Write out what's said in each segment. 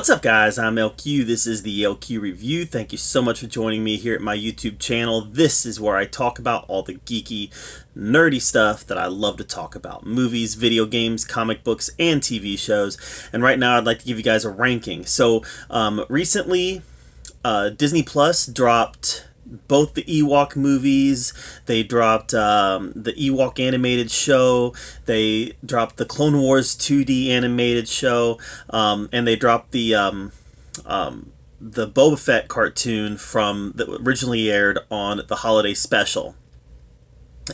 What's up, guys? I'm LQ. This is the LQ Review. Thank you so much for joining me here at my YouTube channel. This is where I talk about all the geeky, nerdy stuff that I love to talk about. Movies, video games, comic books, and TV shows. And right now I'd like to give you guys a ranking. So recently Disney Plus dropped both the Ewok movies. They dropped the Ewok animated show. They dropped the Clone Wars 2D animated show, and they dropped the Boba Fett cartoon from that originally aired on the holiday special.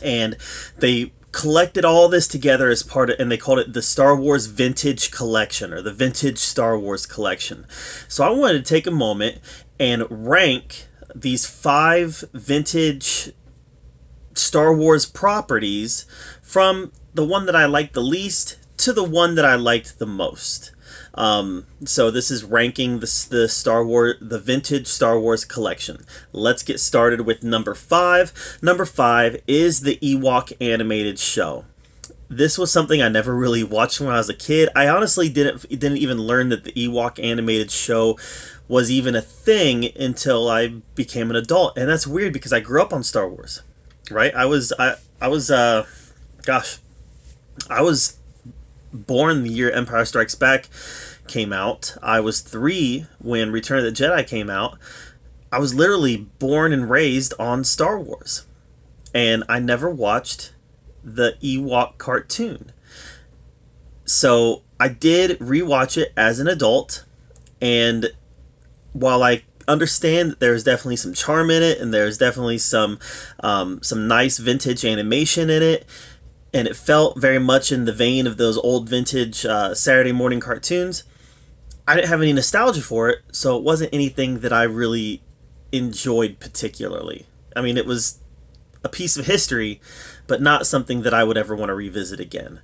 And they collected all this together as part of, and they called it the Star Wars Vintage Collection, or the Vintage Star Wars Collection. So I wanted to take a moment and rank these 5 vintage Star Wars properties from the one that I liked the least to the one that I liked the most. So this is ranking the vintage Star Wars collection. Let's get started with number 5. Number 5 is the Ewok animated show. This was something I never really watched when I was a kid. I honestly didn't even learn that the Ewok animated show was even a thing until I became an adult. And that's weird because I grew up on Star Wars, right? I was born the year Empire Strikes Back came out. I was 3 when Return of the Jedi came out. I was literally born and raised on Star Wars. And I never watched the Ewok cartoon. So I did rewatch it as an adult, and while I understand that there's definitely some charm in it, and there's definitely some nice vintage animation in it, and it felt very much in the vein of those old vintage Saturday morning cartoons, I didn't have any nostalgia for it, so it wasn't anything that I really enjoyed particularly. I mean, it was a piece of history, but not something that I would ever want to revisit again.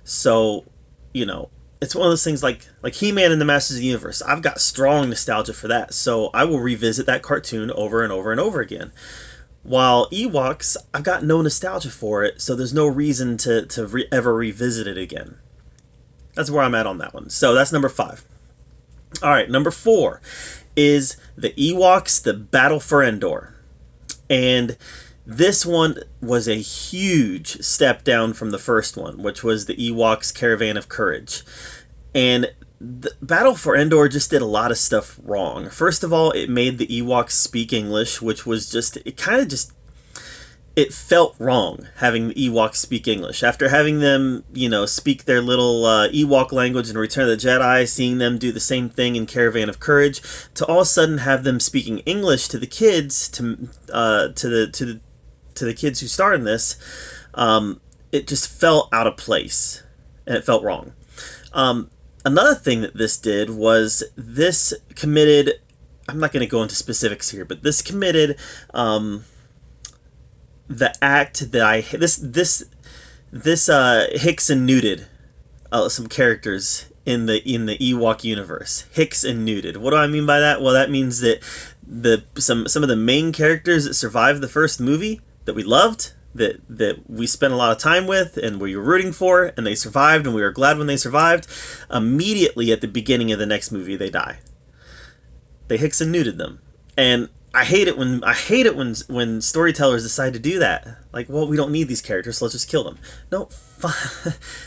So, you know, it's one of those things like He-Man and the Masters of the Universe. I've got strong nostalgia for that, so I will revisit that cartoon over and over and over again. While Ewoks, I've got no nostalgia for it, so there's no reason to ever revisit it again. That's where I'm at on that one. So that's number 5. All right, number 4 is the Ewoks, the Battle for Endor. And this one was a huge step down from the first one, which was the Ewoks Caravan of Courage. And the Battle for Endor just did a lot of stuff wrong. First of all, it made the Ewoks speak English, which was just, it felt wrong having the Ewoks speak English. After having them, speak their little Ewok language in Return of the Jedi, seeing them do the same thing in Caravan of Courage, to all of a sudden have them speaking English to the kids, to the kids who starred in this, it just felt out of place, and it felt wrong. Another thing that this did was this committed, I'm not going to go into specifics here, but this committed the act that this Hicks and Newted some characters in the Ewok universe. Hicks and Newted. What do I mean by that? Well, that means that some of the main characters that survived the first movie that we loved, that we spent a lot of time with and we were rooting for, and they survived and we were glad when they survived, immediately at the beginning of the next movie they die. They Hicks and Newted them. And I hate it when storytellers decide to do that. Like, well, we don't need these characters, so let's just kill them. No,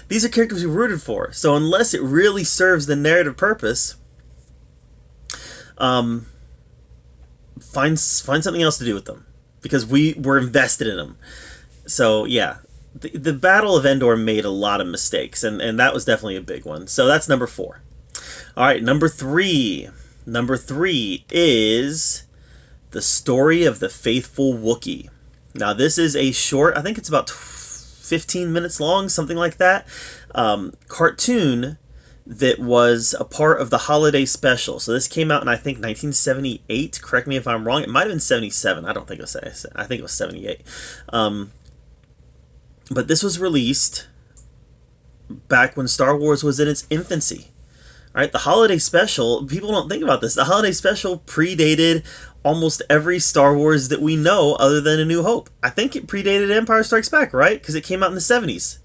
these are characters we rooted for. So unless it really serves the narrative purpose, find something else to do with them, because we were invested in them. So yeah, the Battle of Endor made a lot of mistakes, and that was definitely a big one. So that's number 4. All right, number 3. Number 3 is the Story of the Faithful Wookiee. Now this is a short, I think it's about 15 minutes long, something like that, cartoon that was a part of the holiday special. So this came out in, I think, 1978. Correct me if I'm wrong. It might have been 77. I don't think it was. I think it was 78. But this was released back when Star Wars was in its infancy. All right, the holiday special, people don't think about this. The holiday special predated almost every Star Wars that we know other than A New Hope. I think it predated Empire Strikes Back, right? Because it came out in the 70s.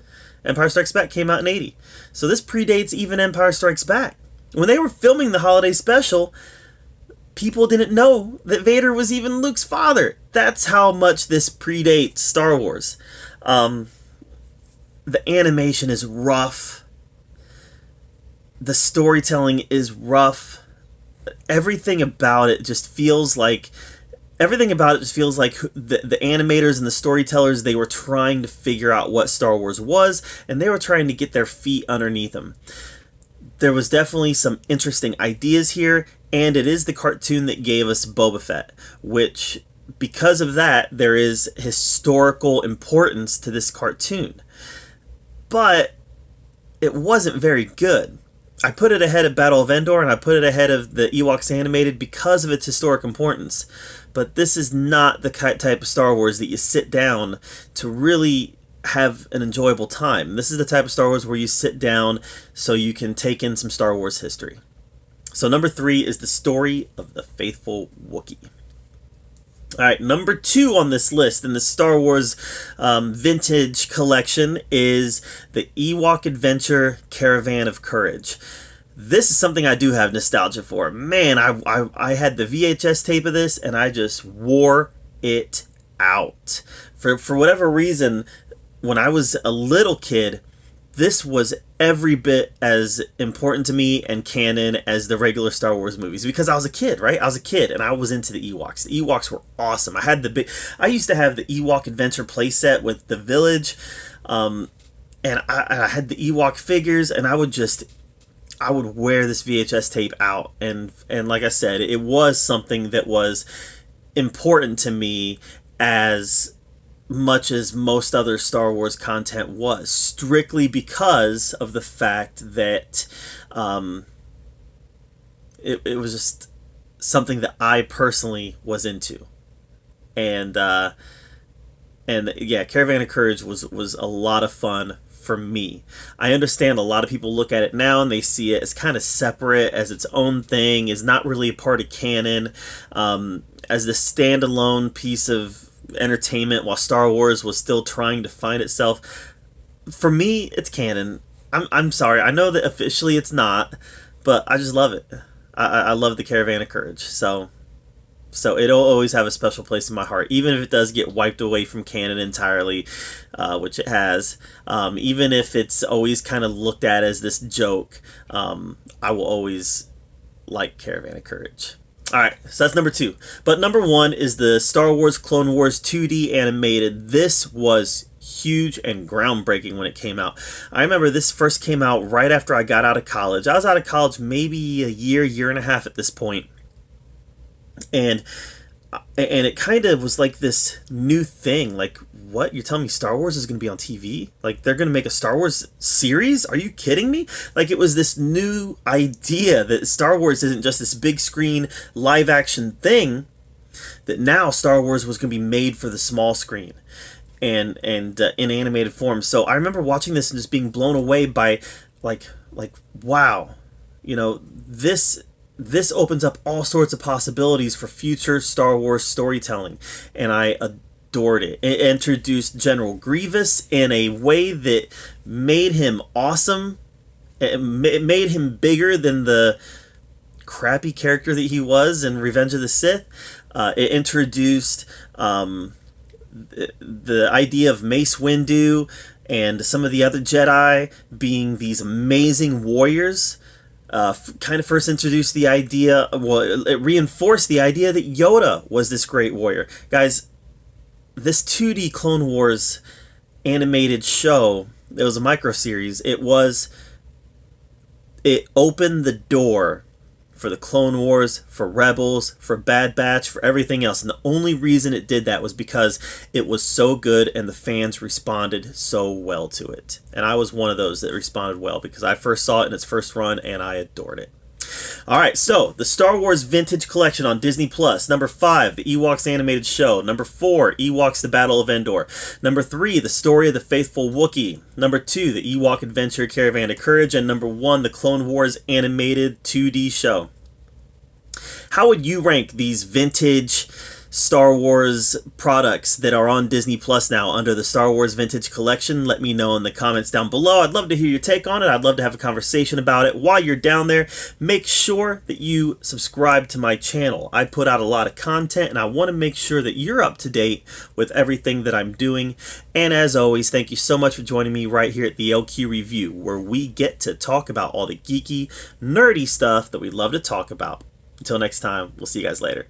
Empire Strikes Back came out in 80. So this predates even Empire Strikes Back. When they were filming the holiday special, people didn't know that Vader was even Luke's father. That's how much this predates Star Wars. The animation is rough. The storytelling is rough. Everything about it just feels like the animators and the storytellers, they were trying to figure out what Star Wars was, and they were trying to get their feet underneath them. There was definitely some interesting ideas here, and it is the cartoon that gave us Boba Fett, which, because of that, there is historical importance to this cartoon. But it wasn't very good. I put it ahead of Battle of Endor, and I put it ahead of the Ewoks animated because of its historic importance. But this is not the type of Star Wars that you sit down to really have an enjoyable time. This is the type of Star Wars where you sit down so you can take in some Star Wars history. So number 3 is the story of the faithful Wookiee. Alright, number 2 on this list in the Star Wars vintage collection is the Ewok Adventure Caravan of Courage. This is something I do have nostalgia for. Man, I had the VHS tape of this, and I just wore it out. For whatever reason, when I was a little kid, this was every bit as important to me and canon as the regular Star Wars movies, because I was a kid, right? I was a kid and I was into the Ewoks. The Ewoks were awesome. I used to have the Ewok Adventure playset with the village, and I had the Ewok figures, and I would wear this VHS tape out, and like I said, it was something that was important to me as much as most other Star Wars content was, strictly because of the fact that it was just something that I personally was into. And yeah, Caravan of Courage was a lot of fun for me. I understand a lot of people look at it now and they see it as kind of separate, as its own thing, is not really a part of canon, as the standalone piece of entertainment while Star Wars was still trying to find itself. For me, it's canon. I'm sorry, I know that officially it's not, but I just love it. I love the Caravan of Courage, so it'll always have a special place in my heart, even if it does get wiped away from canon entirely, which it has. Even if it's always kind of looked at as this joke, I will always like Caravan of Courage. Alright, so that's number 2. But number 1 is the Star Wars Clone Wars 2D animated. This was huge and groundbreaking when it came out. I remember this first came out right after I got out of college. I was out of college maybe a year and a half at this point. And it kind of was like this new thing. Like, what? You're telling me Star Wars is going to be on TV? Like, they're going to make a Star Wars series? Are you kidding me? Like, it was this new idea that Star Wars isn't just this big screen live action thing, that now Star Wars was going to be made for the small screen and in animated form. So I remember watching this and just being blown away by like wow, you know, this opens up all sorts of possibilities for future Star Wars storytelling, and I adored it. It introduced General Grievous in a way that made him awesome. It made him bigger than the crappy character that he was in Revenge of the Sith. It introduced the idea of Mace Windu and some of the other Jedi being these amazing warriors. Kind of first introduced the idea, well, it reinforced the idea that Yoda was this great warrior. Guys, this 2D Clone Wars animated show, it was a micro series, it opened the door for the Clone Wars, for Rebels, for Bad Batch, for everything else. And the only reason it did that was because it was so good and the fans responded so well to it. And I was one of those that responded well because I first saw it in its first run and I adored it. Alright, so the Star Wars Vintage Collection on Disney+. Number 5, the Ewoks Animated Show. Number 4, Ewoks The Battle of Endor. Number 3, The Story of the Faithful Wookiee. Number 2, the Ewok Adventure Caravan of Courage. And number 1, the Clone Wars Animated 2D Show. How would you rank these vintage Star Wars products that are on Disney Plus now under the Star Wars Vintage Collection. Let me know in the comments down below. I'd love to hear your take on it. I'd love to have a conversation about it. While you're down there, make sure that you subscribe to my channel. I put out a lot of content and I want to make sure that you're up to date with everything that I'm doing. And as always, thank you so much for joining me right here at the LQ Review, where we get to talk about all the geeky, nerdy stuff that we love to talk about. Until next time, we'll see you guys later.